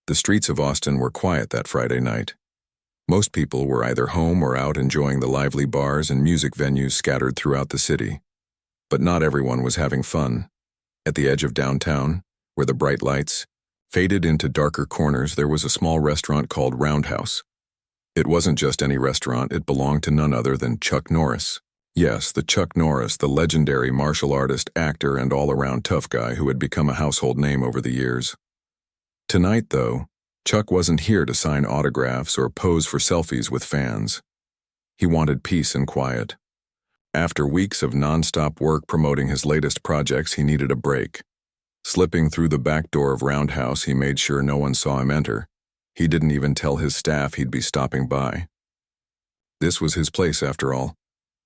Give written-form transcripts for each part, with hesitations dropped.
The streets of Austin were quiet that Friday night. Most people were either home or out enjoying the lively bars and music venues scattered throughout the city. But not everyone was having fun. At the edge of downtown, where the bright lights faded into darker corners, there was a small restaurant called Roundhouse. It wasn't just any restaurant, it belonged to none other than Chuck Norris. Yes, the Chuck Norris, the legendary martial artist, actor, and all-around tough guy who had become a household name over the years. Tonight, though, Chuck wasn't here to sign autographs or pose for selfies with fans. He wanted peace and quiet. After weeks of non-stop work promoting his latest projects, he needed a break. Slipping through the back door of Roundhouse, he made sure no one saw him enter. He didn't even tell his staff he'd be stopping by. This was his place, after all,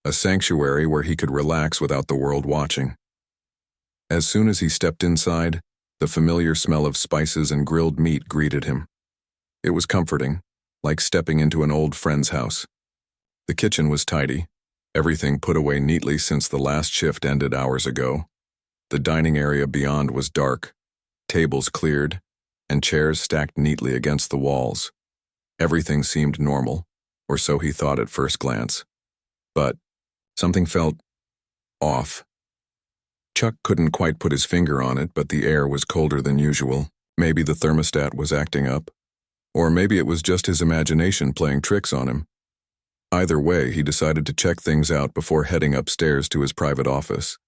a sanctuary where he could relax without the world watching. As soon as he stepped inside, the familiar smell of spices and grilled meat greeted him. It was comforting, like stepping into an old friend's house. The kitchen was tidy, everything put away neatly since the last shift ended hours ago. The dining area beyond was dark, tables cleared, and chairs stacked neatly against the walls. Everything seemed normal, or so he thought at first glance. But something felt off. Chuck couldn't quite put his finger on it, but the air was colder than usual. Maybe the thermostat was acting up, or maybe it was just his imagination playing tricks on him. Either way, he decided to check things out before heading upstairs to his private office.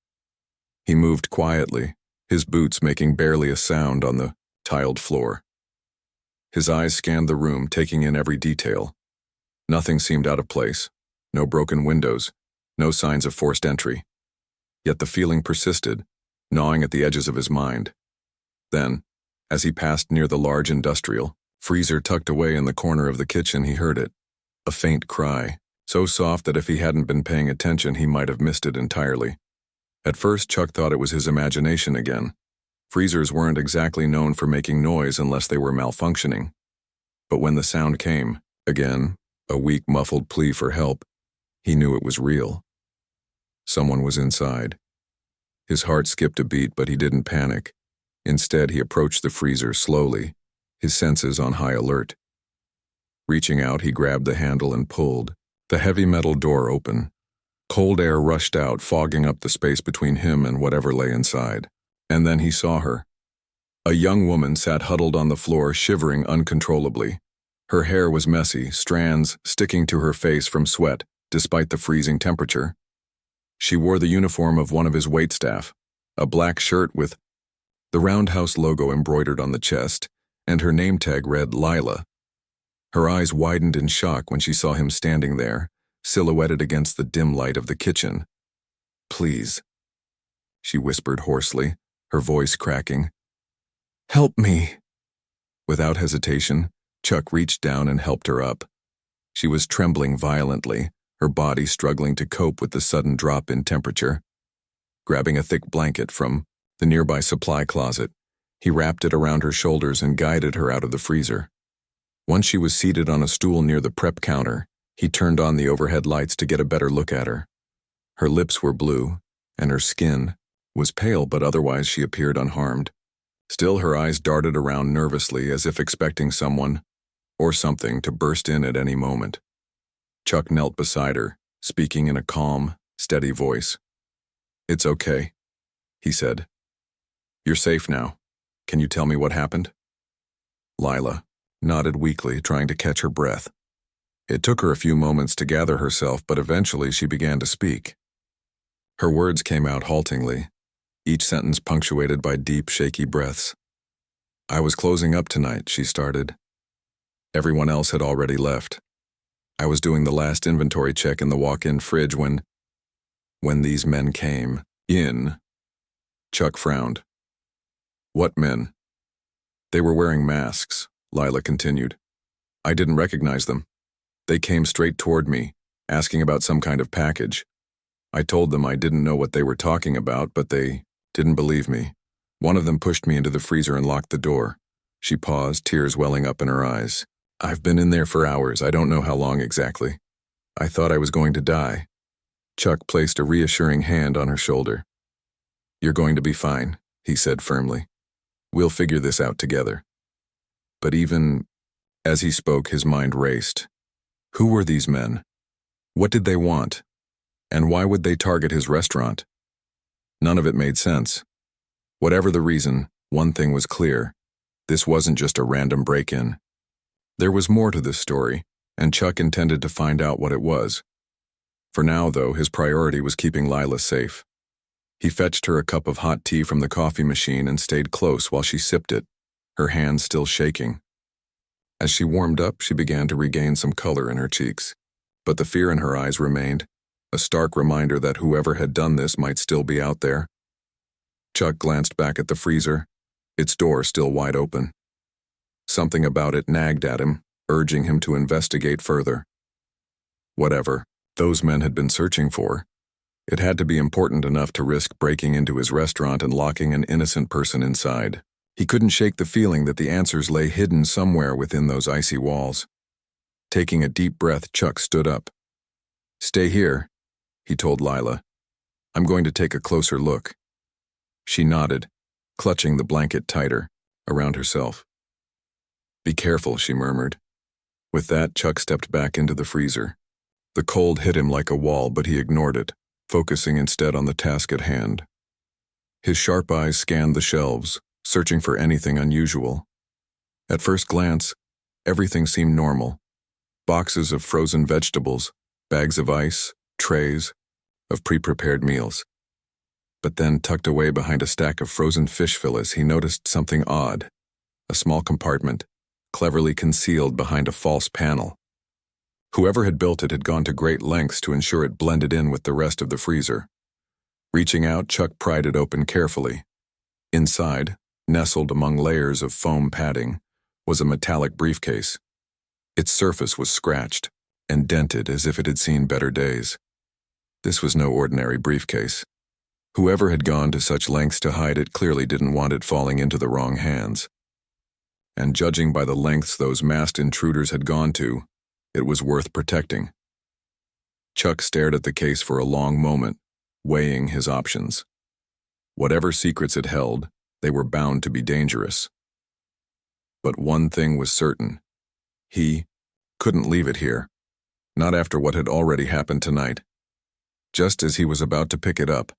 He moved quietly, his boots making barely a sound on the tiled floor. His eyes scanned the room, taking in every detail. Nothing seemed out of place. No broken windows, no signs of forced entry. Yet the feeling persisted, gnawing at the edges of his mind. Then, as he passed near the large industrial freezer tucked away in the corner of the kitchen, he heard it. A faint cry, so soft that if he hadn't been paying attention, he might have missed it entirely. At first, Chuck thought it was his imagination again. Freezers weren't exactly known for making noise unless they were malfunctioning. But when the sound came, again, a weak, muffled plea for help, he knew it was real. Someone was inside. His heart skipped a beat, but he didn't panic. Instead, he approached the freezer slowly, his senses on high alert. Reaching out, he grabbed the handle and pulled the heavy metal door open. Cold air rushed out, fogging up the space between him and whatever lay inside. And then he saw her. A young woman sat huddled on the floor, shivering uncontrollably. Her hair was messy, strands sticking to her face from sweat, despite the freezing temperature. She wore the uniform of one of his waitstaff, a black shirt with the Roundhouse logo embroidered on the chest, and her name tag read Laya. Her eyes widened in shock when she saw him standing there, silhouetted against the dim light of the kitchen. "Please," she whispered hoarsely, her voice cracking. "Help me." Without hesitation, Chuck reached down and helped her up. She was trembling violently, her body struggling to cope with the sudden drop in temperature. Grabbing a thick blanket from the nearby supply closet, he wrapped it around her shoulders and guided her out of the freezer. Once she was seated on a stool near the prep counter, he turned on the overhead lights to get a better look at her. Her lips were blue, and her skin was pale, but otherwise she appeared unharmed. Still, her eyes darted around nervously, as if expecting someone or something to burst in at any moment. Chuck knelt beside her, speaking in a calm, steady voice. "It's okay," he said. "You're safe now. Can you tell me what happened?" Lila nodded weakly, trying to catch her breath. It took her a few moments to gather herself, but eventually she began to speak. Her words came out haltingly, each sentence punctuated by deep, shaky breaths. "I was closing up tonight," she started. Everyone else had already left. I was doing the last inventory check in the walk-in fridge when these men came in. Chuck frowned. "What men?" "They were wearing masks," Lila continued. "I didn't recognize them. They came straight toward me, asking about some kind of package. I told them I didn't know what they were talking about, but they didn't believe me. One of them pushed me into the freezer and locked the door." She paused, tears welling up in her eyes. "I've been in there for hours. I don't know how long exactly. I thought I was going to die." Chuck placed a reassuring hand on her shoulder. "You're going to be fine," he said firmly. "We'll figure this out together." But even as he spoke, his mind raced. Who were these men? What did they want? And why would they target his restaurant? None of it made sense. Whatever the reason, one thing was clear. This wasn't just a random break-in. There was more to this story, and Chuck intended to find out what it was. For now, though, his priority was keeping Lila safe. He fetched her a cup of hot tea from the coffee machine and stayed close while she sipped it, her hands still shaking. As she warmed up, she began to regain some color in her cheeks, but the fear in her eyes remained, a stark reminder that whoever had done this might still be out there. Chuck glanced back at the freezer, its door still wide open. Something about it nagged at him, urging him to investigate further. Whatever those men had been searching for, it had to be important enough to risk breaking into his restaurant and locking an innocent person inside. He couldn't shake the feeling that the answers lay hidden somewhere within those icy walls. Taking a deep breath, Chuck stood up. "Stay here," he told Lila. "I'm going to take a closer look." She nodded, clutching the blanket tighter around herself. "Be careful," she murmured. With that, Chuck stepped back into the freezer. The cold hit him like a wall, but he ignored it, focusing instead on the task at hand. His sharp eyes scanned the shelves, searching for anything unusual. At first glance, everything seemed normal. Boxes of frozen vegetables, bags of ice, trays of pre-prepared meals. But then, tucked away behind a stack of frozen fish fillets, he noticed something odd. A small compartment, cleverly concealed behind a false panel. Whoever had built it had gone to great lengths to ensure it blended in with the rest of the freezer. Reaching out, Chuck pried it open carefully. Inside, nestled among layers of foam padding, was a metallic briefcase. Its surface was scratched and dented as if it had seen better days. This was no ordinary briefcase. Whoever had gone to such lengths to hide it clearly didn't want it falling into the wrong hands. And judging by the lengths those masked intruders had gone to, it was worth protecting. Chuck stared at the case for a long moment, weighing his options. Whatever secrets it held, they were bound to be dangerous. But one thing was certain. He couldn't leave it here, not after what had already happened tonight. Just as he was about to pick it up,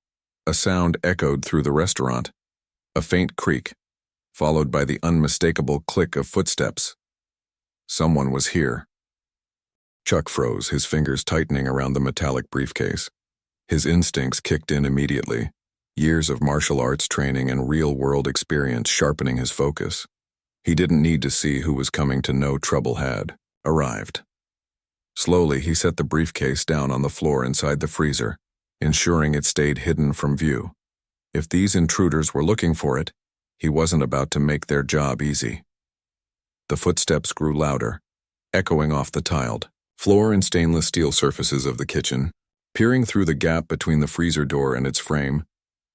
a sound echoed through the restaurant, a faint creak, followed by the unmistakable click of footsteps. Someone was here. Chuck froze, his fingers tightening around the metallic briefcase. His instincts kicked in immediately, years of martial arts training and real-world experience sharpening his focus. He didn't need to see who was coming to know trouble had arrived. Slowly, he set the briefcase down on the floor inside the freezer, ensuring it stayed hidden from view. If these intruders were looking for it, he wasn't about to make their job easy. The footsteps grew louder, echoing off the tiled floor and stainless steel surfaces of the kitchen. Peering through the gap between the freezer door and its frame,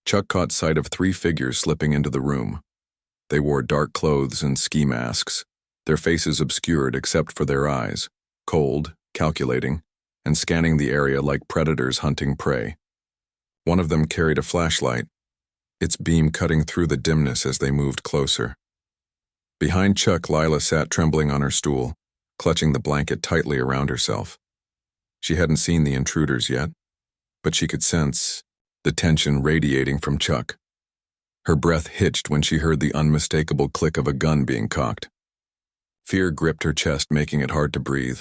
Chuck caught sight of 3 figures slipping into the room. They wore dark clothes and ski masks, their faces obscured except for their eyes, cold, calculating, and scanning the area like predators hunting prey. One of them carried a flashlight, its beam cutting through the dimness as they moved closer. Behind Chuck, Lila sat trembling on her stool, clutching the blanket tightly around herself. She hadn't seen the intruders yet, but she could sense the tension radiating from Chuck. Her breath hitched when she heard the unmistakable click of a gun being cocked. Fear gripped her chest, making it hard to breathe.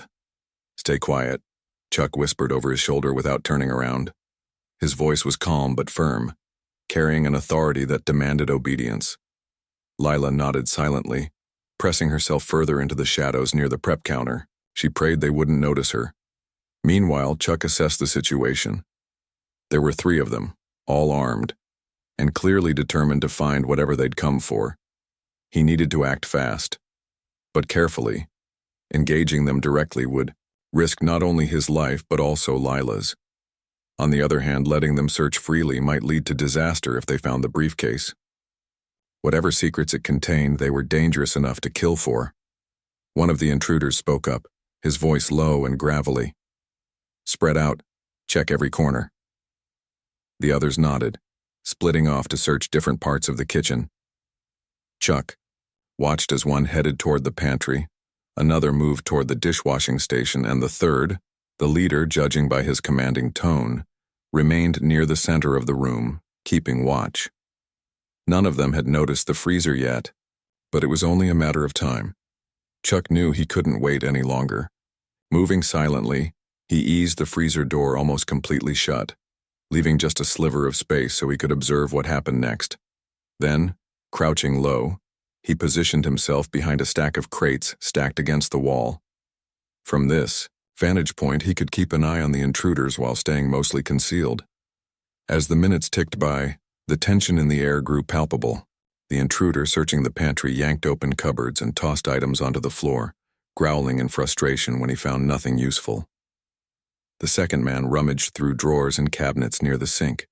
"Stay quiet," Chuck whispered over his shoulder without turning around. His voice was calm but firm, carrying an authority that demanded obedience. Lila nodded silently, pressing herself further into the shadows near the prep counter. She prayed they wouldn't notice her. Meanwhile, Chuck assessed the situation. There were 3 of them, all armed, and clearly determined to find whatever they'd come for. He needed to act fast, but carefully. Engaging them directly would risk not only his life but also Lila's. On the other hand, letting them search freely might lead to disaster if they found the briefcase. Whatever secrets it contained, they were dangerous enough to kill for. One of the intruders spoke up, his voice low and gravelly. "Spread out. Check every corner." The others nodded, splitting off to search different parts of the kitchen. Chuck, watched as one headed toward the pantry, another moved toward the dishwashing station, and the third, the leader judging by his commanding tone, remained near the center of the room, keeping watch. None of them had noticed the freezer yet, but it was only a matter of time. Chuck knew he couldn't wait any longer. Moving silently, he eased the freezer door almost completely shut, leaving just a sliver of space so he could observe what happened next. Then, crouching low, he positioned himself behind a stack of crates stacked against the wall. From this vantage point, he could keep an eye on the intruders while staying mostly concealed. As the minutes ticked by, the tension in the air grew palpable. The intruder searching the pantry yanked open cupboards and tossed items onto the floor, growling in frustration when he found nothing useful. The second man rummaged through drawers and cabinets near the sink,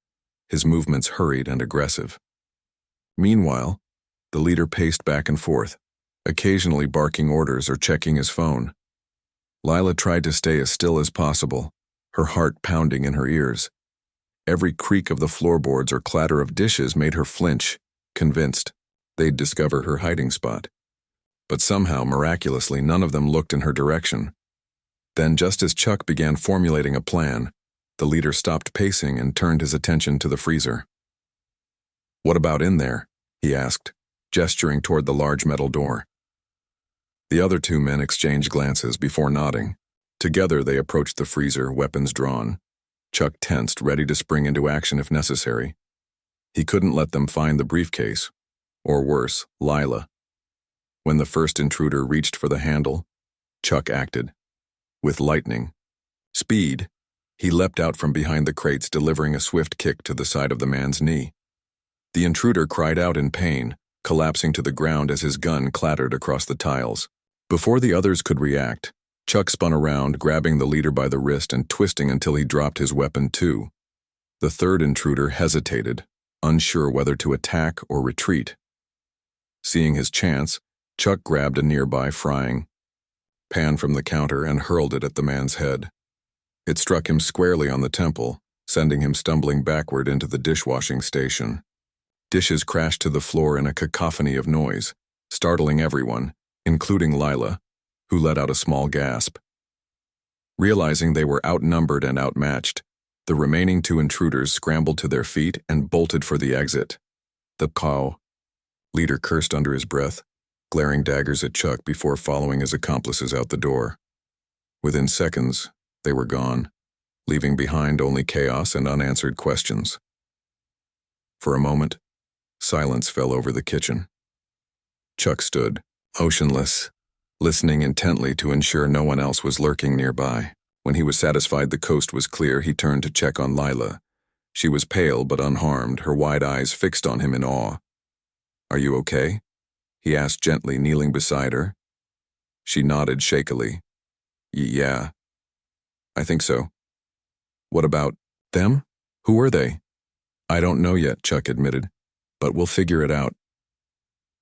his movements hurried and aggressive. Meanwhile, the leader paced back and forth, occasionally barking orders or checking his phone. Lila tried to stay as still as possible, her heart pounding in her ears. Every creak of the floorboards or clatter of dishes made her flinch, convinced they'd discover her hiding spot. But somehow, miraculously, none of them looked in her direction. Then, just as Chuck began formulating a plan, the leader stopped pacing and turned his attention to the freezer. "What about in there?" he asked, gesturing toward the large metal door. The other two men exchanged glances before nodding. Together they approached the freezer, weapons drawn. Chuck tensed, ready to spring into action if necessary. He couldn't let them find the briefcase, or worse, Lila. When the first intruder reached for the handle, Chuck acted. With lightning speed, he leapt out from behind the crates, delivering a swift kick to the side of the man's knee. The intruder cried out in pain, collapsing to the ground as his gun clattered across the tiles. Before the others could react, Chuck spun around, grabbing the leader by the wrist and twisting until he dropped his weapon too. The third intruder hesitated, unsure whether to attack or retreat. Seeing his chance, Chuck grabbed a nearby frying pan from the counter and hurled it at the man's head. It struck him squarely on the temple, sending him stumbling backward into the dishwashing station. Dishes crashed to the floor in a cacophony of noise, startling everyone, including Lila, who let out a small gasp. Realizing they were outnumbered and outmatched, the remaining two intruders scrambled to their feet and bolted for the exit. The cow leader cursed under his breath, glaring daggers at Chuck before following his accomplices out the door. Within seconds, they were gone, leaving behind only chaos and unanswered questions. For a moment, silence fell over the kitchen. Chuck stood, motionless, listening intently to ensure no one else was lurking nearby. When he was satisfied the coast was clear, he turned to check on Lila. She was pale but unharmed, her wide eyes fixed on him in awe. "Are you okay?" he asked gently, kneeling beside her. She nodded shakily. "Yeah, I think so." "What about them? Who were they?" "I don't know yet," Chuck admitted, "but we'll figure it out."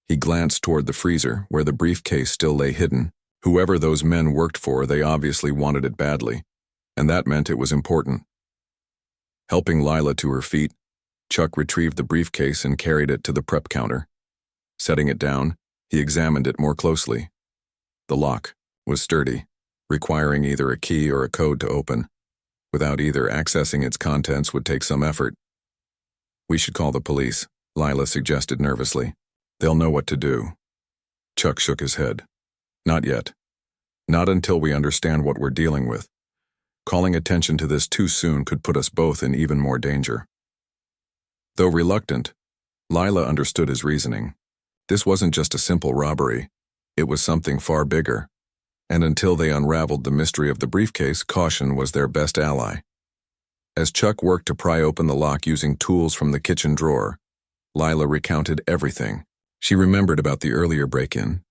He glanced toward the freezer, where the briefcase still lay hidden. Whoever those men worked for, they obviously wanted it badly, and that meant it was important. Helping Lila to her feet, Chuck retrieved the briefcase and carried it to the prep counter. Setting it down, he examined it more closely. The lock was sturdy, requiring either a key or a code to open. Without either, accessing its contents would take some effort. "We should call the police," Lila suggested nervously. "They'll know what to do." Chuck shook his head. "Not yet. Not until we understand what we're dealing with. Calling attention to this too soon could put us both in even more danger." Though reluctant, Lila understood his reasoning. This wasn't just a simple robbery. It was something far bigger. And until they unraveled the mystery of the briefcase, caution was their best ally. As Chuck worked to pry open the lock using tools from the kitchen drawer, Lila recounted everything. She remembered about the earlier break-in.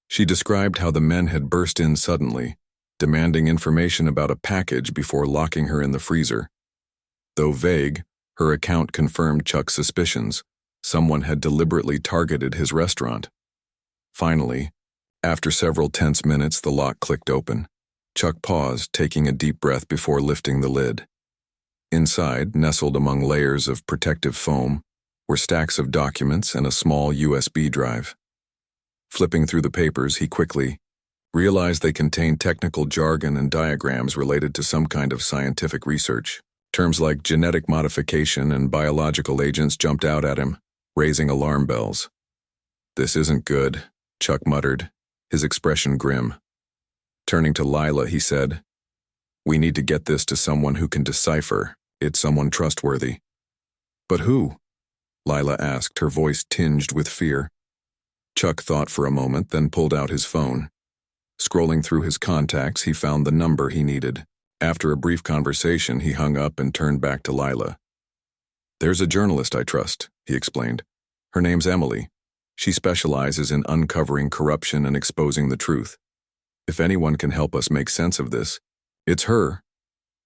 She described how the men had burst in suddenly, demanding information about a package before locking her in the freezer. Though vague, her account confirmed Chuck's suspicions. Someone had deliberately targeted his restaurant. Finally, after several tense minutes, the lock clicked open. Chuck paused, taking a deep breath before lifting the lid. Inside, nestled among layers of protective foam, were stacks of documents and a small USB drive. Flipping through the papers, he quickly realized they contained technical jargon and diagrams related to some kind of scientific research. Terms like genetic modification and biological agents jumped out at him, raising alarm bells. "This isn't good," Chuck muttered, his expression grim. Turning to Lila, he said, "We need to get this to someone who can decipher. It's someone trustworthy." "But who?" Lila asked, her voice tinged with fear. Chuck thought for a moment, then pulled out his phone. Scrolling through his contacts, he found the number he needed. After a brief conversation, he hung up and turned back to Lila. "There's a journalist I trust," he explained. "Her name's Emily. She specializes in uncovering corruption and exposing the truth. If anyone can help us make sense of this, it's her."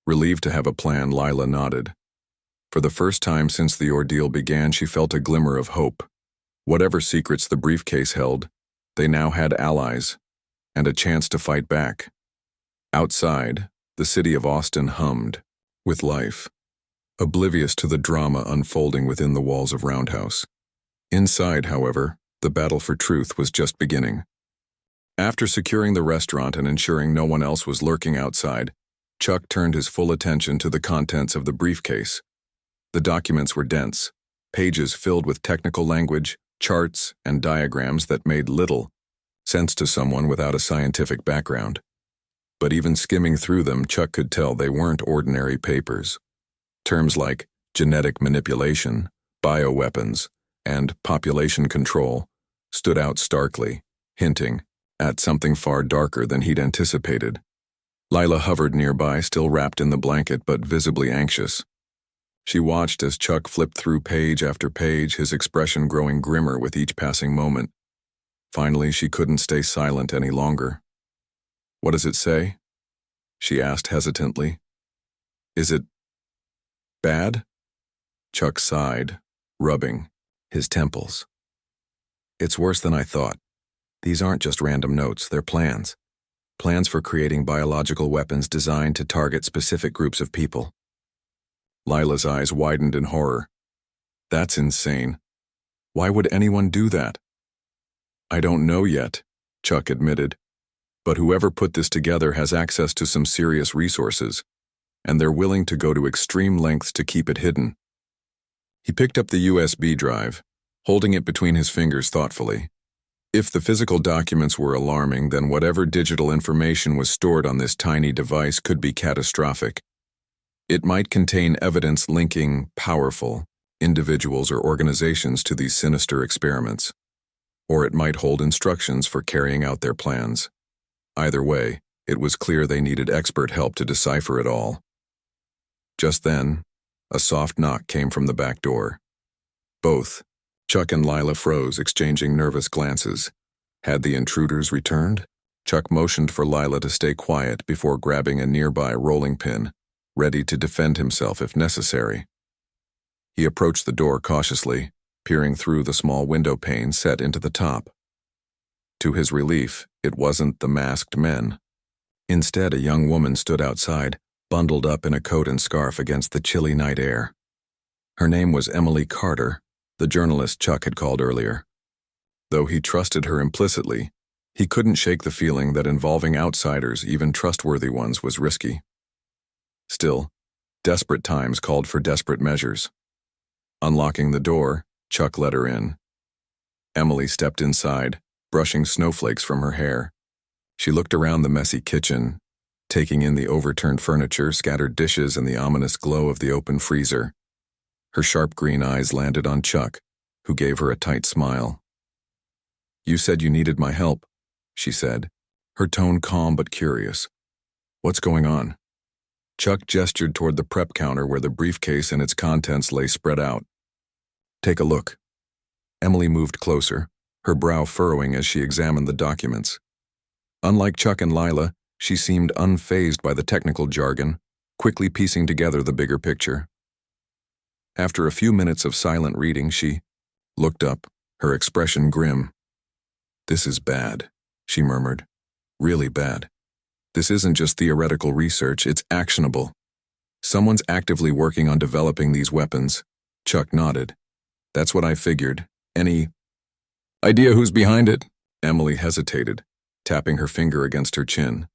Relieved to have a plan, Lila nodded. For the first time since the ordeal began, she felt a glimmer of hope. Whatever secrets the briefcase held, they now had allies, and a chance to fight back. Outside, the city of Austin hummed with life, oblivious to the drama unfolding within the walls of Roundhouse. Inside, however, the battle for truth was just beginning. After securing the restaurant and ensuring no one else was lurking outside, Chuck turned his full attention to the contents of the briefcase. The documents were dense, pages filled with technical language, charts, and diagrams that made little sense to someone without a scientific background. But even skimming through them, Chuck could tell they weren't ordinary papers. Terms like genetic manipulation, bioweapons, and population control stood out starkly, hinting at something far darker than he'd anticipated. Lila hovered nearby, still wrapped in the blanket but visibly anxious. She watched as Chuck flipped through page after page, his expression growing grimmer with each passing moment. Finally, she couldn't stay silent any longer. "What does it say?" she asked hesitantly. "Is it bad?" Chuck sighed, rubbing his temples. "It's worse than I thought. These aren't just random notes, they're plans. Plans for creating biological weapons designed to target specific groups of people." Lila's eyes widened in horror. "That's insane. Why would anyone do that?" "I don't know yet," Chuck admitted. "But whoever put this together has access to some serious resources, and they're willing to go to extreme lengths to keep it hidden." He picked up the USB drive, holding it between his fingers thoughtfully. If the physical documents were alarming, then whatever digital information was stored on this tiny device could be catastrophic. It might contain evidence linking powerful individuals or organizations to these sinister experiments, or it might hold instructions for carrying out their plans. Either way, it was clear they needed expert help to decipher it all. Just then, a soft knock came from the back door. Both Chuck and Lila froze, exchanging nervous glances. Had the intruders returned? Chuck motioned for Lila to stay quiet before grabbing a nearby rolling pin, ready to defend himself if necessary. He approached the door cautiously, peering through the small window pane set into the top. To his relief, it wasn't the masked men. Instead, a young woman stood outside, bundled up in a coat and scarf against the chilly night air. Her name was Emily Carter, the journalist Chuck had called earlier. Though he trusted her implicitly, he couldn't shake the feeling that involving outsiders, even trustworthy ones, was risky. Still, desperate times called for desperate measures. Unlocking the door, Chuck let her in. Emily stepped inside, brushing snowflakes from her hair. She looked around the messy kitchen, taking in the overturned furniture, scattered dishes, and the ominous glow of the open freezer. Her sharp green eyes landed on Chuck, who gave her a tight smile. "You said you needed my help," she said, her tone calm but curious. "What's going on?" Chuck gestured toward the prep counter where the briefcase and its contents lay spread out. "Take a look." Emily moved closer, her brow furrowing as she examined the documents. Unlike Chuck and Lila, she seemed unfazed by the technical jargon, quickly piecing together the bigger picture. After a few minutes of silent reading, she looked up, her expression grim. "This is bad," she murmured. "Really bad. This isn't just theoretical research, it's actionable. Someone's actively working on developing these weapons." Chuck nodded. "That's what I figured. Any idea who's behind it?" Emily hesitated, tapping her finger against her chin.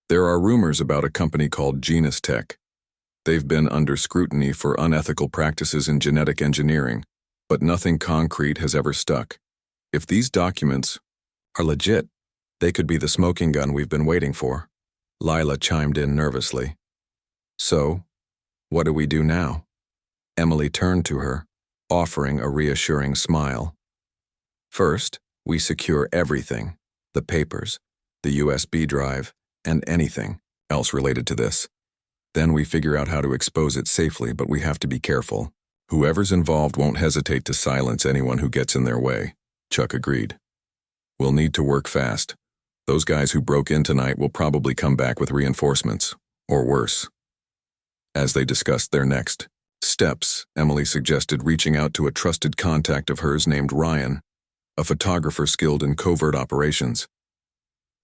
There are rumors about a company called Genus Tech. They've been under scrutiny for unethical practices in genetic engineering, but nothing concrete has ever stuck. If these documents are legit, they could be the smoking gun we've been waiting for. Lila chimed in nervously. So, what do we do now? Emily turned to her, offering a reassuring smile. First, we secure everything, the papers, the USB drive, and anything else related to this. Then we figure out how to expose it safely, but we have to be careful. Whoever's involved won't hesitate to silence anyone who gets in their way, Chuck agreed. We'll need to work fast. Those guys who broke in tonight will probably come back with reinforcements, or worse. As they discussed their next steps, Emily suggested reaching out to a trusted contact of hers named Ryan, a photographer skilled in covert operations.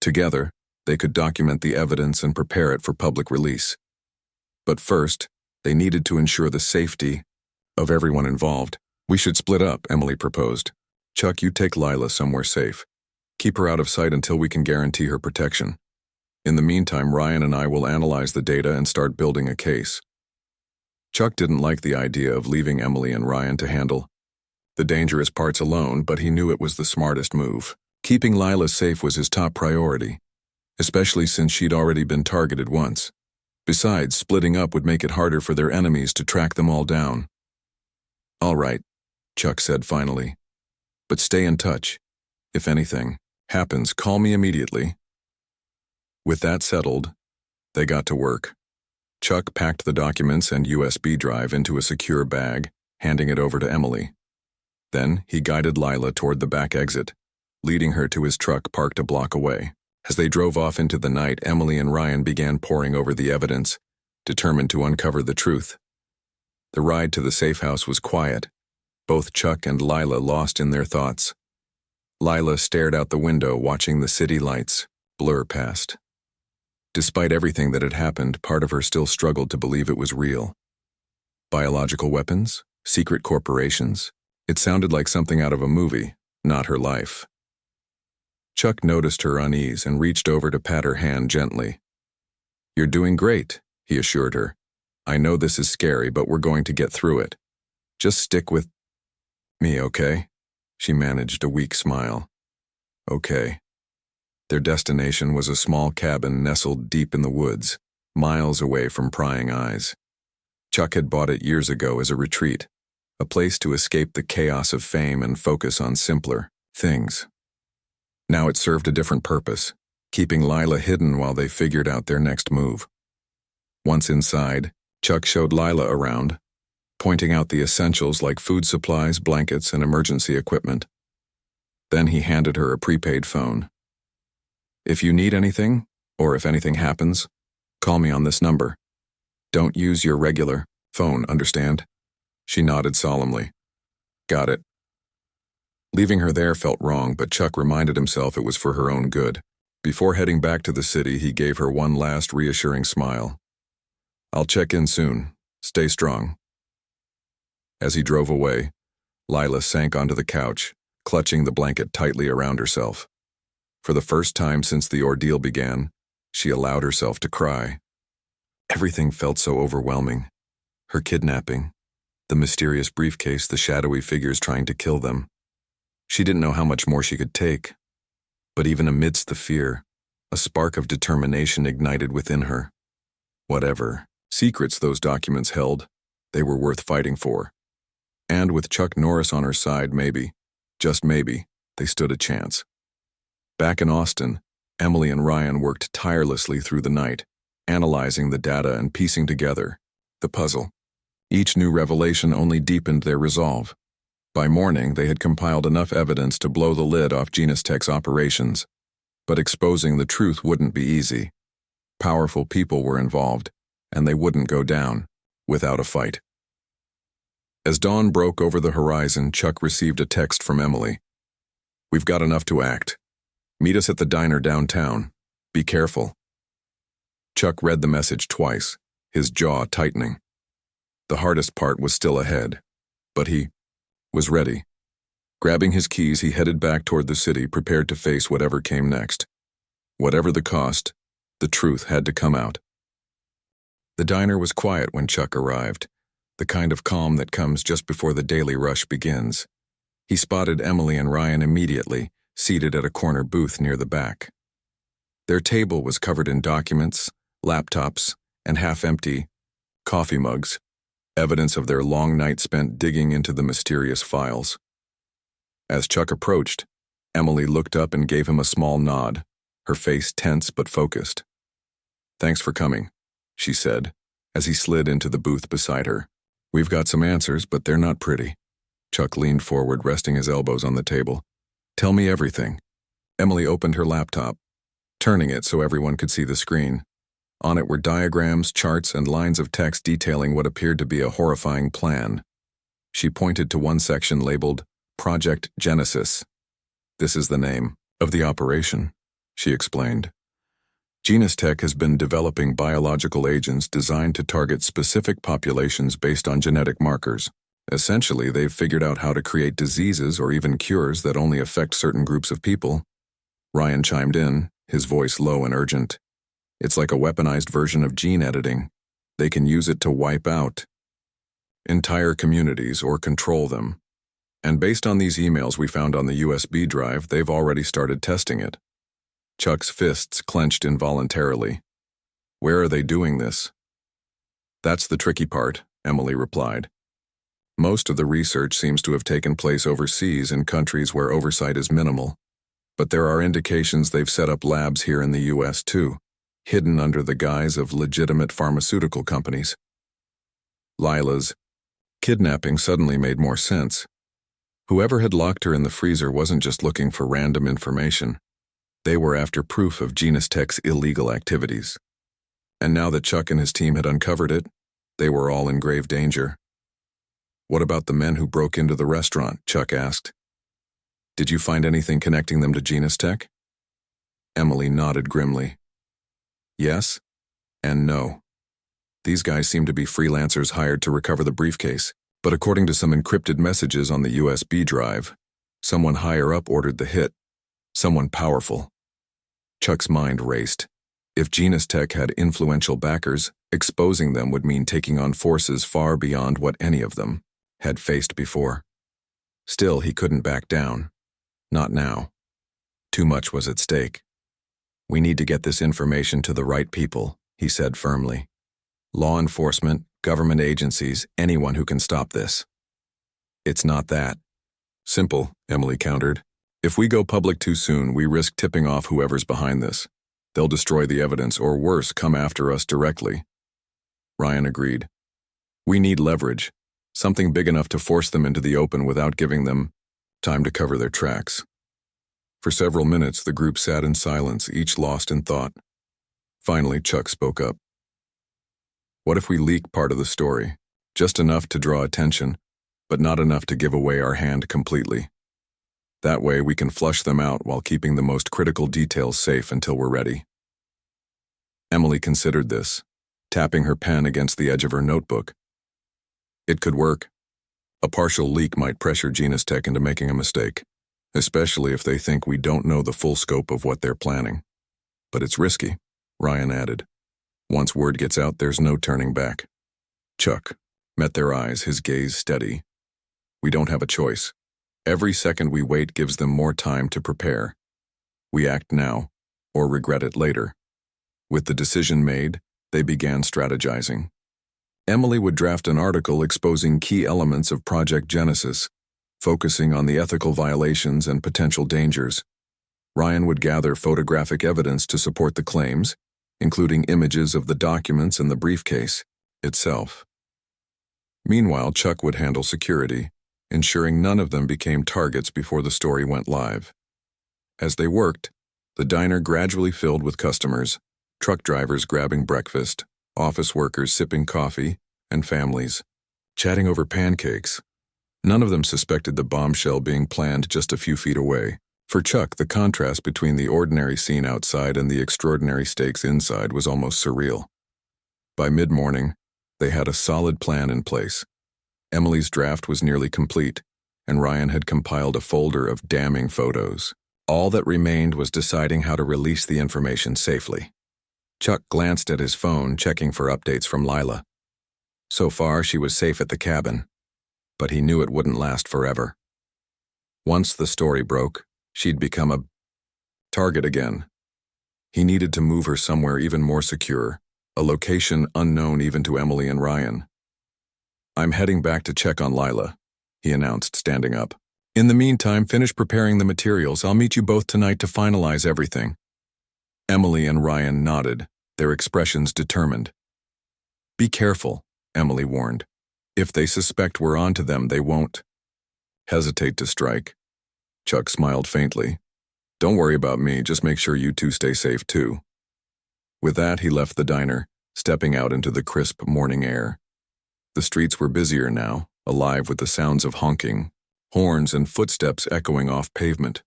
Together, they could document the evidence and prepare it for public release. But first, they needed to ensure the safety of everyone involved. We should split up, Emily proposed. Chuck, you take Lila somewhere safe. Keep her out of sight until we can guarantee her protection. In the meantime, Ryan and I will analyze the data and start building a case. Chuck didn't like the idea of leaving Emily and Ryan to handle the dangerous parts alone, but he knew it was the smartest move. Keeping Lila safe was his top priority, especially since she'd already been targeted once. Besides, splitting up would make it harder for their enemies to track them all down. All right, Chuck said finally. But stay in touch. If anything happens, call me immediately. With that settled, they got to work. Chuck packed the documents and USB drive into a secure bag, handing it over to Emily. Then he guided Lila toward the back exit, leading her to his truck parked a block away. As they drove off into the night, Emily and Ryan began poring over the evidence, determined to uncover the truth. The ride to the safe house was quiet, both Chuck and Lila lost in their thoughts. Lila stared out the window, watching the city lights blur past. Despite everything that had happened, part of her still struggled to believe it was real. Biological weapons? Secret corporations? It sounded like something out of a movie, not her life. Chuck noticed her unease and reached over to pat her hand gently. You're doing great, he assured her. I know this is scary, but we're going to get through it. Just stick with me, okay? She managed a weak smile. Okay. Their destination was a small cabin nestled deep in the woods, miles away from prying eyes. Chuck had bought it years ago as a retreat, a place to escape the chaos of fame and focus on simpler things. Now it served a different purpose, keeping Lila hidden while they figured out their next move. Once inside, Chuck showed Lila around, pointing out the essentials like food supplies, blankets, and emergency equipment. Then he handed her a prepaid phone. If you need anything, or if anything happens, call me on this number. Don't use your regular phone, understand? She nodded solemnly. Got it. Leaving her there felt wrong, but Chuck reminded himself it was for her own good. Before heading back to the city, he gave her one last reassuring smile. I'll check in soon. Stay strong. As he drove away, Lila sank onto the couch, clutching the blanket tightly around herself. For the first time since the ordeal began, she allowed herself to cry. Everything felt so overwhelming. Her kidnapping, the mysterious briefcase, the shadowy figures trying to kill them. She didn't know how much more she could take. But even amidst the fear, a spark of determination ignited within her. Whatever secrets those documents held, they were worth fighting for. And with Chuck Norris on her side, maybe, just maybe, they stood a chance. Back in Austin, Emily and Ryan worked tirelessly through the night, analyzing the data and piecing together the puzzle. Each new revelation only deepened their resolve. By morning, they had compiled enough evidence to blow the lid off Genus Tech's operations. But exposing the truth wouldn't be easy. Powerful people were involved, and they wouldn't go down without a fight. As dawn broke over the horizon, Chuck received a text from Emily. We've got enough to act. Meet us at the diner downtown. Be careful. Chuck read the message twice, his jaw tightening. The hardest part was still ahead, but he was ready. Grabbing his keys, he headed back toward the city, prepared to face whatever came next. Whatever the cost, the truth had to come out. The diner was quiet when Chuck arrived, the kind of calm that comes just before the daily rush begins. He spotted Emily and Ryan immediately, seated at a corner booth near the back. Their table was covered in documents, laptops, and half-empty coffee mugs, evidence of their long night spent digging into the mysterious files. As Chuck approached, Emily looked up and gave him a small nod, her face tense but focused. "Thanks for coming," she said, as he slid into the booth beside her. "We've got some answers, but they're not pretty." Chuck leaned forward, resting his elbows on the table. "Tell me everything." Emily opened her laptop, turning it so everyone could see the screen. On it were diagrams, charts, and lines of text detailing what appeared to be a horrifying plan. She pointed to one section labeled Project Genesis. "This is the name of the operation," she explained. Genistech has been developing biological agents designed to target specific populations based on genetic markers. Essentially, they've figured out how to create diseases or even cures that only affect certain groups of people. Ryan chimed in, his voice low and urgent. "It's like a weaponized version of gene editing. They can use it to wipe out entire communities or control them. And based on these emails we found on the USB drive, they've already started testing it." Chuck's fists clenched involuntarily. "Where are they doing this?" "That's the tricky part," Emily replied. "Most of the research seems to have taken place overseas in countries where oversight is minimal. But there are indications they've set up labs here in the US too, hidden under the guise of legitimate pharmaceutical companies." Lila's kidnapping suddenly made more sense. Whoever had locked her in the freezer wasn't just looking for random information. They were after proof of Genistech's illegal activities. And now that Chuck and his team had uncovered it, they were all in grave danger. "What about the men who broke into the restaurant?" Chuck asked. "Did you find anything connecting them to Genistech?" Emily nodded grimly. "Yes and no. These guys seem to be freelancers hired to recover the briefcase, but according to some encrypted messages on the USB drive, someone higher up ordered the hit, someone powerful." Chuck's mind raced. If Genistech had influential backers, exposing them would mean taking on forces far beyond what any of them had faced before. Still, he couldn't back down. Not now. Too much was at stake. "We need to get this information to the right people," he said firmly. "Law enforcement, government agencies, anyone who can stop this." "It's not that simple," Emily countered. "If we go public too soon, we risk tipping off whoever's behind this. They'll destroy the evidence, or worse, come after us directly." Ryan agreed. "We need leverage, something big enough to force them into the open without giving them time to cover their tracks." For several minutes, the group sat in silence, each lost in thought. Finally, Chuck spoke up. "What if we leak part of the story? Just enough to draw attention, but not enough to give away our hand completely. That way we can flush them out while keeping the most critical details safe until we're ready." Emily considered this, tapping her pen against the edge of her notebook. "It could work. A partial leak might pressure Genistech into making a mistake, especially if they think we don't know the full scope of what they're planning. But it's risky," Ryan added. "Once word gets out, there's no turning back." Chuck met their eyes, his gaze steady. "We don't have a choice. Every second we wait gives them more time to prepare. We act now, or regret it later." With the decision made, they began strategizing. Emily would draft an article exposing key elements of Project Genesis, focusing on the ethical violations and potential dangers. Ryan would gather photographic evidence to support the claims, including images of the documents and the briefcase itself. Meanwhile, Chuck would handle security, ensuring none of them became targets before the story went live. As they worked, the diner gradually filled with customers, truck drivers grabbing breakfast, office workers sipping coffee, and families chatting over pancakes. None of them suspected the bombshell being planned just a few feet away. For Chuck, the contrast between the ordinary scene outside and the extraordinary stakes inside was almost surreal. By mid-morning, they had a solid plan in place. Emily's draft was nearly complete, and Ryan had compiled a folder of damning photos. All that remained was deciding how to release the information safely. Chuck glanced at his phone, checking for updates from Lila. So far, she was safe at the cabin, but he knew it wouldn't last forever. Once the story broke, she'd become a target again. He needed to move her somewhere even more secure, a location unknown even to Emily and Ryan. "I'm heading back to check on Lila," he announced, standing up. "In the meantime, finish preparing the materials. I'll meet you both tonight to finalize everything." Emily and Ryan nodded, their expressions determined. "Be careful," Emily warned. "If they suspect we're onto them, they won't hesitate to strike." Chuck smiled faintly. "Don't worry about me, just make sure you two stay safe too." With that, he left the diner, stepping out into the crisp morning air. The streets were busier now, alive with the sounds of honking, horns, and footsteps echoing off pavement.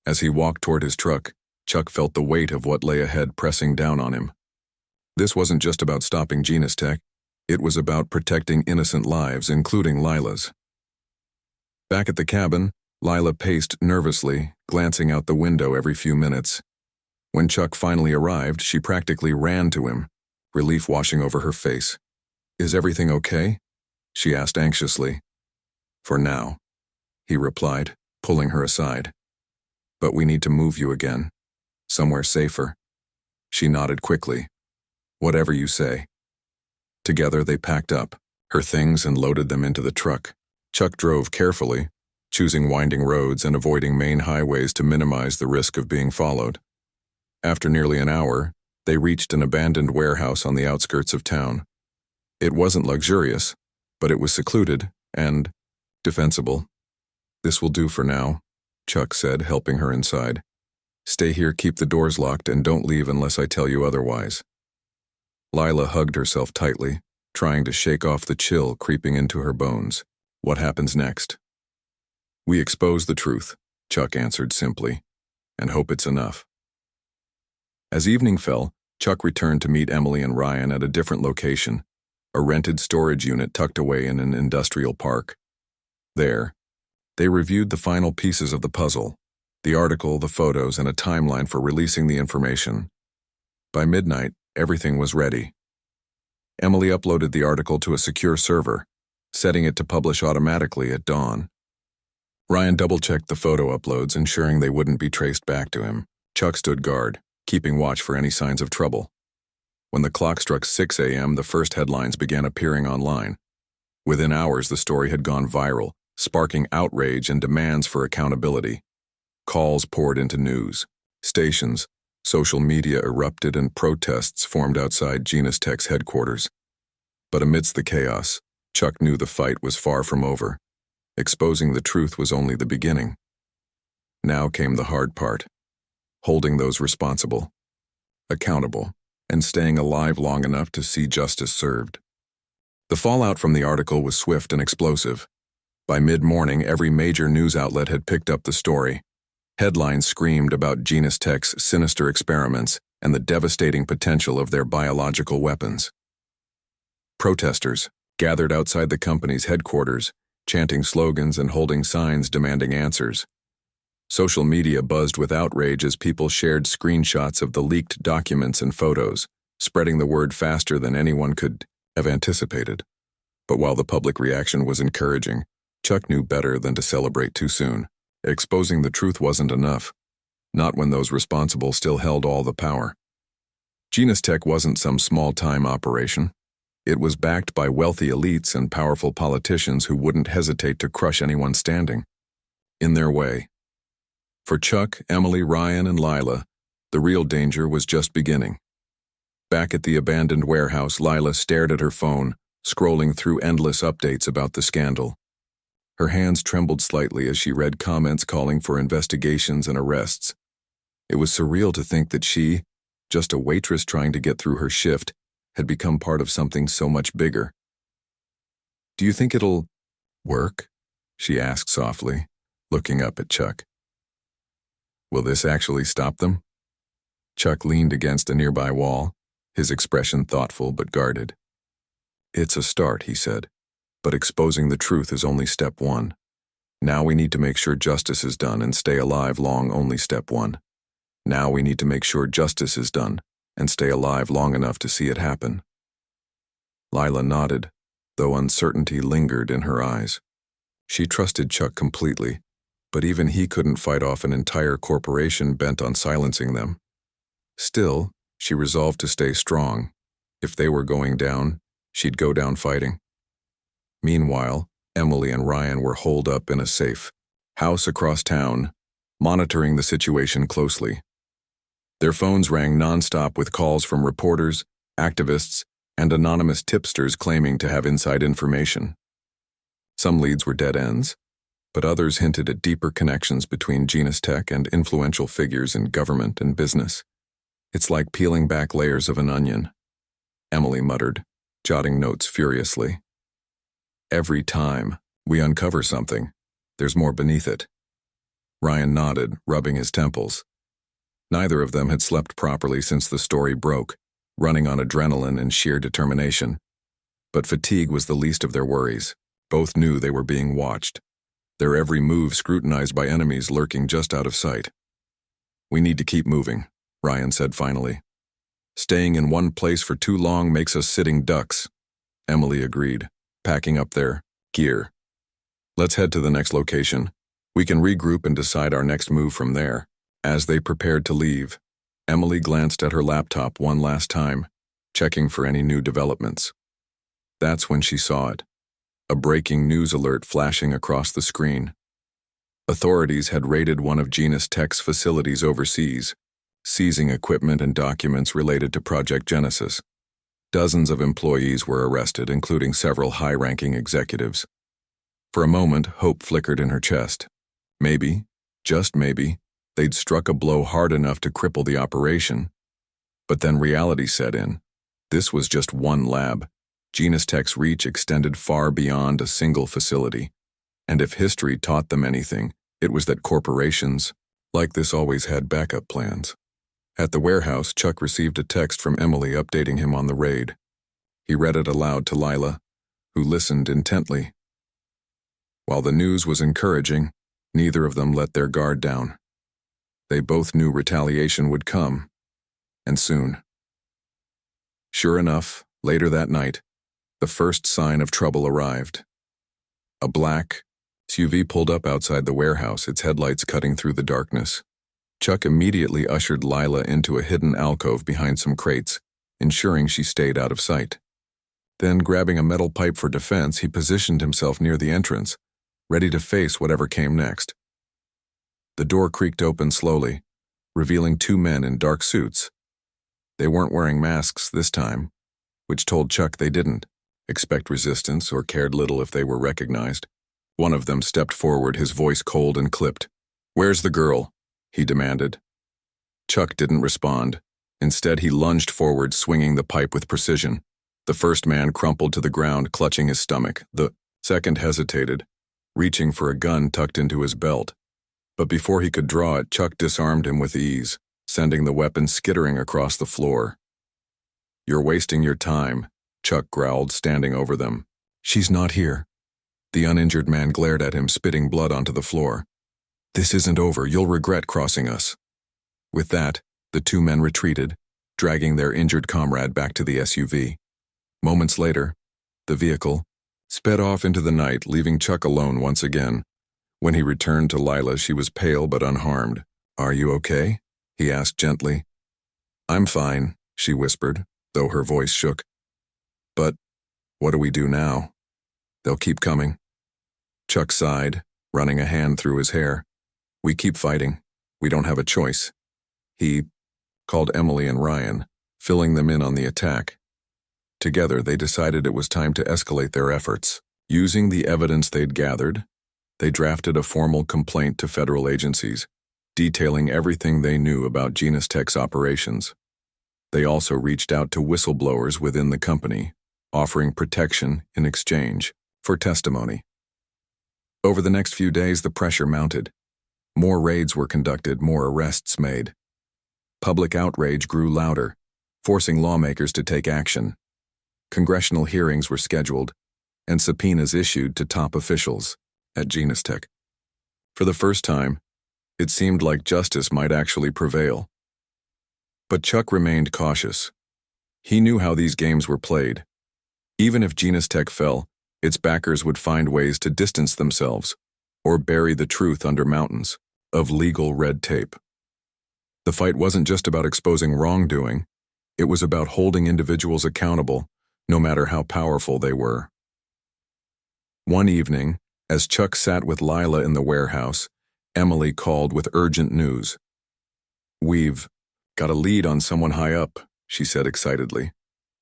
As he walked toward his truck, Chuck felt the weight of what lay ahead pressing down on him. This wasn't just about stopping Genistech, it was about protecting innocent lives, including Lila's. Back at the cabin, Lila paced nervously, glancing out the window every few minutes. When Chuck finally arrived, she practically ran to him, relief washing over her face. "Is everything okay?" she asked anxiously. "For now," he replied, pulling her aside. "But we need to move you again. Somewhere safer." She nodded quickly. "Whatever you say." Together they packed up her things and loaded them into the truck. Chuck drove carefully, choosing winding roads and avoiding main highways to minimize the risk of being followed. After nearly an hour, they reached an abandoned warehouse on the outskirts of town. It wasn't luxurious, but it was secluded and defensible. "This will do for now," Chuck said, helping her inside. "Stay here, keep the doors locked, and don't leave unless I tell you otherwise." Lila hugged herself tightly, trying to shake off the chill creeping into her bones. "What happens next?" "We expose the truth," Chuck answered simply, "and hope it's enough." As evening fell, Chuck returned to meet Emily and Ryan at a different location, a rented storage unit tucked away in an industrial park. There, they reviewed the final pieces of the puzzle, the article, the photos, and a timeline for releasing the information. By midnight, everything was ready. Emily uploaded the article to a secure server, setting it to publish automatically at dawn. Ryan double-checked the photo uploads, ensuring they wouldn't be traced back to him. Chuck stood guard, keeping watch for any signs of trouble. When the clock struck 6 a.m., the first headlines began appearing online. Within hours, the story had gone viral, sparking outrage and demands for accountability. Calls poured into news stations, social media erupted, and protests formed outside Genistech's headquarters. But amidst the chaos, Chuck knew the fight was far from over. Exposing the truth was only the beginning. Now came the hard part: holding those responsible accountable, and staying alive long enough to see justice served. The fallout from the article was swift and explosive. By mid-morning, every major news outlet had picked up the story. Headlines screamed about Genistech's sinister experiments and the devastating potential of their biological weapons. Protesters gathered outside the company's headquarters, chanting slogans and holding signs demanding answers. Social media buzzed with outrage as people shared screenshots of the leaked documents and photos, spreading the word faster than anyone could have anticipated. But while the public reaction was encouraging, Chuck knew better than to celebrate too soon. Exposing the truth wasn't enough, not when those responsible still held all the power. Genistech wasn't some small-time operation. It was backed by wealthy elites and powerful politicians who wouldn't hesitate to crush anyone standing in their way. For Chuck, Emily, Ryan, and Lila, the real danger was just beginning. Back at the abandoned warehouse, Lila stared at her phone, scrolling through endless updates about the scandal. Her hands trembled slightly as she read comments calling for investigations and arrests. It was surreal to think that she, just a waitress trying to get through her shift, had become part of something so much bigger. "Do you think it'll work?" she asked softly, looking up at Chuck. "Will this actually stop them?" Chuck leaned against a nearby wall, his expression thoughtful but guarded. "It's a start," he said, "but exposing the truth is only step one. Now we need to make sure justice is done and stay alive long, only step 1. Now we need to make sure justice is done and stay alive long enough to see it happen. Lila nodded, though uncertainty lingered in her eyes. She trusted Chuck completely, but even he couldn't fight off an entire corporation bent on silencing them. Still, she resolved to stay strong. If they were going down, she'd go down fighting. Meanwhile, Emily and Ryan were holed up in a safe house across town, monitoring the situation closely. Their phones rang nonstop with calls from reporters, activists, and anonymous tipsters claiming to have inside information. Some leads were dead ends, but others hinted at deeper connections between Genus Tech and influential figures in government and business. It's like peeling back layers of an onion, Emily muttered, jotting notes furiously. Every time we uncover something, there's more beneath it. Ryan nodded, rubbing his temples. Neither of them had slept properly since the story broke, running on adrenaline and sheer determination. But fatigue was the least of their worries. Both knew they were being watched, their every move scrutinized by enemies lurking just out of sight. We need to keep moving, Ryan said finally. Staying in one place for too long makes us sitting ducks, Emily agreed, packing up their gear. Let's head to the next location. We can regroup and decide our next move from there. As they prepared to leave, Emily glanced at her laptop one last time, checking for any new developments. That's when she saw it. A breaking news alert flashing across the screen. Authorities had raided one of Genus Tech's facilities overseas, seizing equipment and documents related to Project Genesis. Dozens of employees were arrested, including several high-ranking executives. For a moment, hope flickered in her chest. Maybe, just maybe, they'd struck a blow hard enough to cripple the operation. But then reality set in. This was just one lab. Genus Tech's reach extended far beyond a single facility. And if history taught them anything, it was that corporations, like this, always had backup plans. At the warehouse, Chuck received a text from Emily updating him on the raid. He read it aloud to Lila, who listened intently. While the news was encouraging, neither of them let their guard down. They both knew retaliation would come, and soon. Sure enough, later that night, the first sign of trouble arrived. A black SUV pulled up outside the warehouse, its headlights cutting through the darkness. Chuck immediately ushered Lila into a hidden alcove behind some crates, ensuring she stayed out of sight. Then, grabbing a metal pipe for defense, he positioned himself near the entrance, ready to face whatever came next. The door creaked open slowly, revealing 2 men in dark suits. They weren't wearing masks this time, which told Chuck they didn't expect resistance or cared little if they were recognized. One of them stepped forward, his voice cold and clipped. "Where's the girl?" he demanded. Chuck didn't respond. Instead, he lunged forward, swinging the pipe with precision. The first man crumpled to the ground, clutching his stomach. The second hesitated, reaching for a gun tucked into his belt. But before he could draw it, Chuck disarmed him with ease, sending the weapon skittering across the floor. "You're wasting your time," Chuck growled, standing over them. "She's not here." The uninjured man glared at him, spitting blood onto the floor. "This isn't over. You'll regret crossing us." With that, the 2 men retreated, dragging their injured comrade back to the SUV. Moments later, the vehicle sped off into the night, leaving Chuck alone once again. When he returned to Lila, she was pale but unharmed. "Are you okay?" he asked gently. "I'm fine," she whispered, though her voice shook. "But what do we do now? They'll keep coming." Chuck sighed, running a hand through his hair. "We keep fighting. We don't have a choice." He called Emily and Ryan, filling them in on the attack. Together, they decided it was time to escalate their efforts. Using the evidence they'd gathered, they drafted a formal complaint to federal agencies, detailing everything they knew about Genus Tech's operations. They also reached out to whistleblowers within the company, offering protection in exchange for testimony. Over the next few days, the pressure mounted. More raids were conducted, more arrests made. Public outrage grew louder, forcing lawmakers to take action. Congressional hearings were scheduled, and subpoenas issued to top officials at Genus Tech. For the first time, it seemed like justice might actually prevail. But Chuck remained cautious. He knew how these games were played. Even if Genus Tech fell, its backers would find ways to distance themselves or bury the truth under mountains of legal red tape. The fight wasn't just about exposing wrongdoing, it was about holding individuals accountable, no matter how powerful they were. One evening, as Chuck sat with Lila in the warehouse, Emily called with urgent news. "We've got a lead on someone high up," she said excitedly.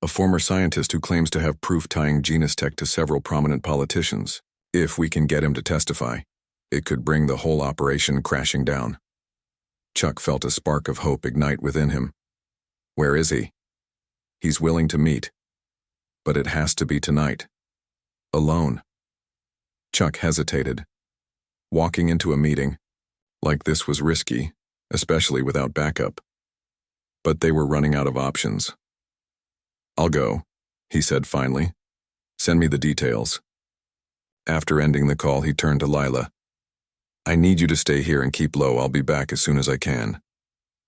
"A former scientist who claims to have proof tying Genus Tech to several prominent politicians. If we can get him to testify, it could bring the whole operation crashing down." Chuck felt a spark of hope ignite within him. "Where is he?" "He's willing to meet. But it has to be tonight. Alone." Chuck hesitated. Walking into a meeting like this was risky, especially without backup. But they were running out of options. "I'll go," he said finally. "Send me the details." After ending the call, he turned to Lila. "I need you to stay here and keep low. I'll be back as soon as I can."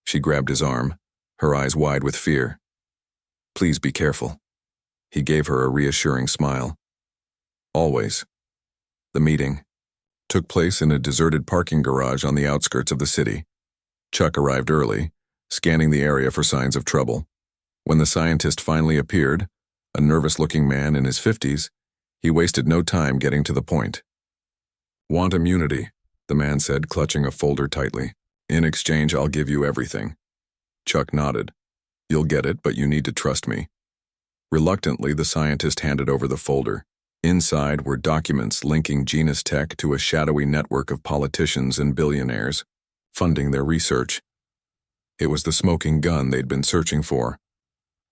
She grabbed his arm, her eyes wide with fear. "Please be careful." He gave her a reassuring smile. "Always." The meeting took place in a deserted parking garage on the outskirts of the city. Chuck arrived early, scanning the area for signs of trouble. When the scientist finally appeared, a nervous-looking man in his 50s, he wasted no time getting to the point. "Want immunity," the man said, clutching a folder tightly. "In exchange, I'll give you everything." Chuck nodded. "You'll get it, but you need to trust me." Reluctantly, the scientist handed over the folder. Inside were documents linking Genus Tech to a shadowy network of politicians and billionaires, funding their research. It was the smoking gun they'd been searching for.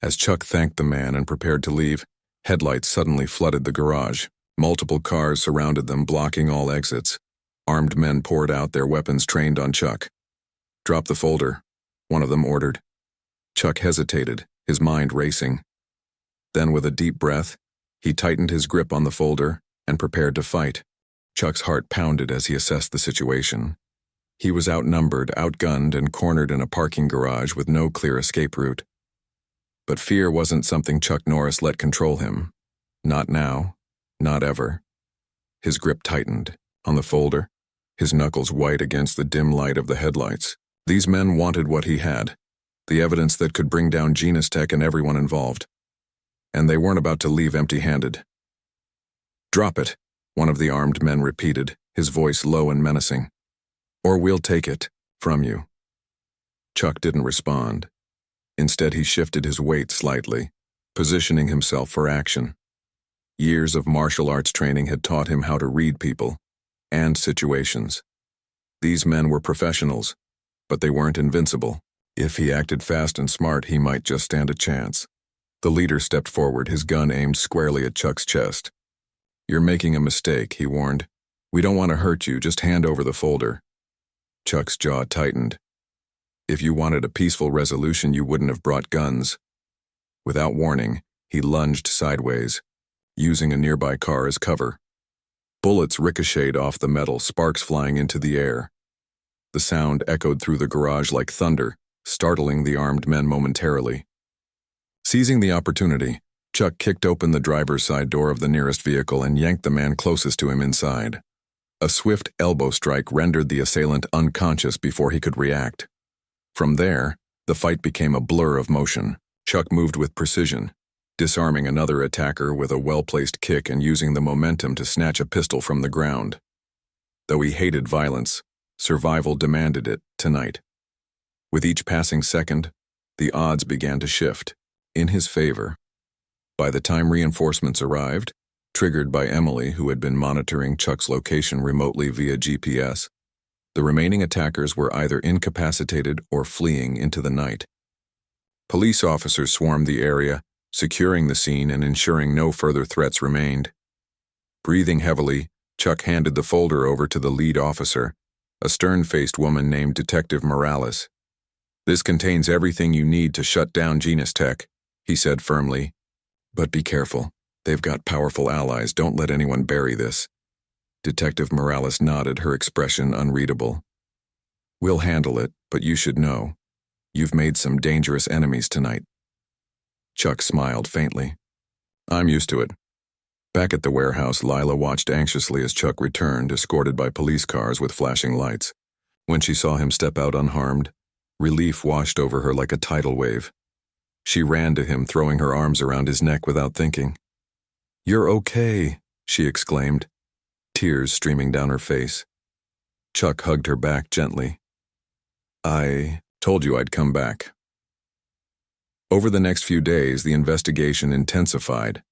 As Chuck thanked the man and prepared to leave, headlights suddenly flooded the garage. Multiple cars surrounded them, blocking all exits. Armed men poured out, their weapons trained on Chuck. "Drop the folder," one of them ordered. Chuck hesitated, his mind racing. Then, with a deep breath, he tightened his grip on the folder and prepared to fight. Chuck's heart pounded as he assessed the situation. He was outnumbered, outgunned, and cornered in a parking garage with no clear escape route. But fear wasn't something Chuck Norris let control him. Not now, not ever. His grip tightened on the folder, his knuckles white against the dim light of the headlights. These men wanted what he had, the evidence that could bring down Genus Tech and everyone involved. And they weren't about to leave empty-handed. "Drop it," one of the armed men repeated, his voice low and menacing. "Or we'll take it from you." Chuck didn't respond. Instead, he shifted his weight slightly, positioning himself for action. Years of martial arts training had taught him how to read people and situations. These men were professionals, but they weren't invincible. If he acted fast and smart, he might just stand a chance. The leader stepped forward, his gun aimed squarely at Chuck's chest. "You're making a mistake," he warned. "We don't want to hurt you, just hand over the folder." Chuck's jaw tightened. "If you wanted a peaceful resolution, you wouldn't have brought guns." Without warning, he lunged sideways, using a nearby car as cover. Bullets ricocheted off the metal, sparks flying into the air. The sound echoed through the garage like thunder, startling the armed men momentarily. Seizing the opportunity, Chuck kicked open the driver's side door of the nearest vehicle and yanked the man closest to him inside. A swift elbow strike rendered the assailant unconscious before he could react. From there, the fight became a blur of motion. Chuck moved with precision, disarming another attacker with a well-placed kick and using the momentum to snatch a pistol from the ground. Though he hated violence, survival demanded it tonight. With each passing second, the odds began to shift in his favor. By the time reinforcements arrived, triggered by Emily, who had been monitoring Chuck's location remotely via GPS, the remaining attackers were either incapacitated or fleeing into the night. Police officers swarmed the area, securing the scene and ensuring no further threats remained. Breathing heavily, Chuck handed the folder over to the lead officer, a stern-faced woman named Detective Morales. "This contains everything you need to shut down Genus Tech," he said firmly. "But be careful. They've got powerful allies. Don't let anyone bury this." Detective Morales nodded, her expression unreadable. "We'll handle it, but you should know. You've made some dangerous enemies tonight." Chuck smiled faintly. "I'm used to it." Back at the warehouse, Lila watched anxiously as Chuck returned, escorted by police cars with flashing lights. When she saw him step out unharmed, relief washed over her like a tidal wave. She ran to him, throwing her arms around his neck without thinking. "You're okay," she exclaimed, tears streaming down her face. Chuck hugged her back gently. "I told you I'd come back." Over the next few days, the investigation intensified.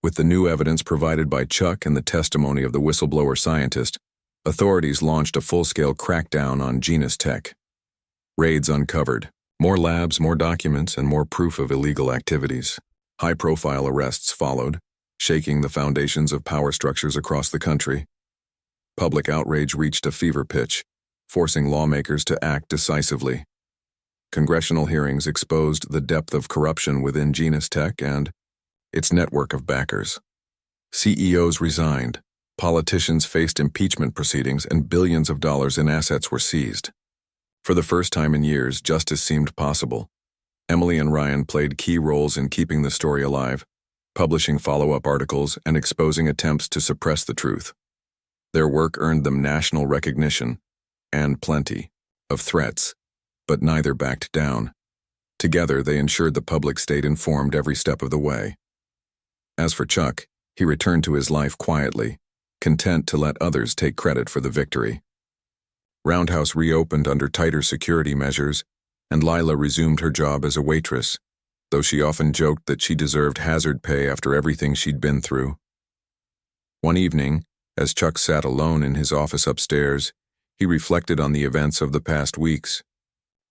With the new evidence provided by Chuck and the testimony of the whistleblower scientist, authorities launched a full-scale crackdown on Genus Tech. Raids uncovered more labs, more documents, and more proof of illegal activities. High-profile arrests followed, shaking the foundations of power structures across the country. Public outrage reached a fever pitch, forcing lawmakers to act decisively. Congressional hearings exposed the depth of corruption within Genus Tech and its network of backers. CEOs resigned, politicians faced impeachment proceedings, and billions of dollars in assets were seized. For the first time in years, justice seemed possible. Emily and Ryan played key roles in keeping the story alive, publishing follow-up articles and exposing attempts to suppress the truth. Their work earned them national recognition and plenty of threats, but neither backed down. Together, they ensured the public stayed informed every step of the way. As for Chuck, he returned to his life quietly, content to let others take credit for the victory. Roundhouse reopened under tighter security measures, and Lila resumed her job as a waitress, though she often joked that she deserved hazard pay after everything she'd been through. One evening, as Chuck sat alone in his office upstairs, he reflected on the events of the past weeks.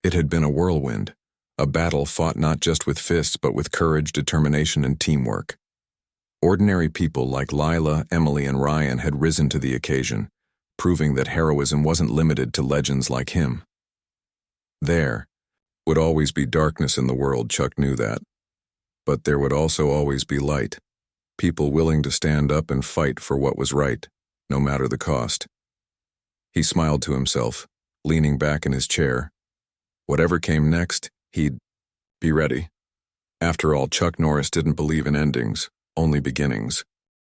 It had been a whirlwind, a battle fought not just with fists but with courage, determination, and teamwork. Ordinary people like Lila, Emily, and Ryan had risen to the occasion, proving that heroism wasn't limited to legends like him. There would always be darkness in the world, Chuck knew that. But there would also always be light, people willing to stand up and fight for what was right, no matter the cost. He smiled to himself, leaning back in his chair. Whatever came next, he'd be ready. After all, Chuck Norris didn't believe in endings, only beginnings.